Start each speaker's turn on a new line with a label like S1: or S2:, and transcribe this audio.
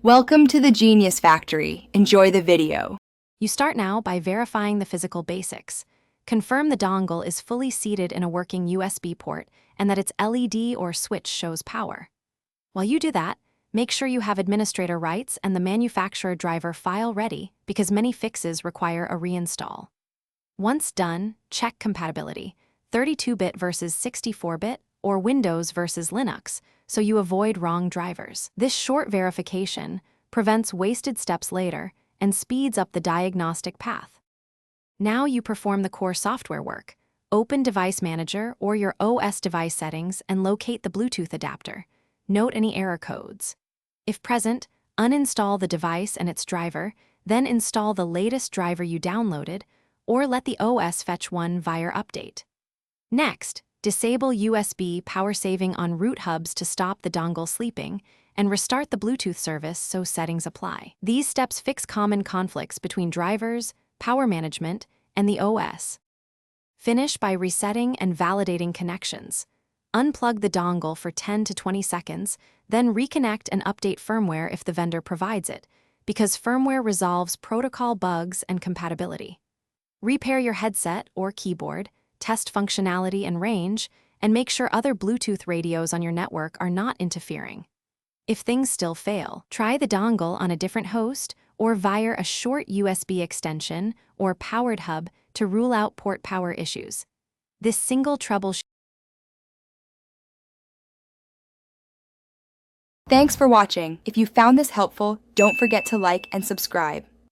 S1: Welcome to the Genius Factory. Enjoy the video.
S2: You start now by verifying the physical basics. Confirm the dongle is fully seated in a working USB port and that its LED or switch shows power. While you do that, make sure you have administrator rights and the manufacturer driver file ready because many fixes require a reinstall. Once done, check compatibility, 32-bit versus 64-bit or Windows versus Linux, so you avoid wrong drivers. This short verification prevents wasted steps later and speeds up the diagnostic path. Now you perform the core software work. Open Device Manager or your OS device settings and locate the Bluetooth adapter. Note any error codes. If present, uninstall the device and its driver, then install the latest driver you downloaded, or let the OS fetch one via update. Next, disable USB power saving on root hubs to stop the dongle sleeping, and restart the Bluetooth service so settings apply. These steps fix common conflicts between drivers, power management, and the OS. Finish by resetting and validating connections. Unplug the dongle for 10 to 20 seconds, then reconnect and update firmware if the vendor provides it, because firmware resolves protocol bugs and compatibility. Repair your headset or keyboard, test functionality and range, and make sure other Bluetooth radios on your network are not interfering. If things still fail, try the dongle on a different host or via a short USB extension or powered hub to rule out port power issues. This single troubleshoot.
S1: Thanks for watching. If you found this helpful, don't forget to like and subscribe.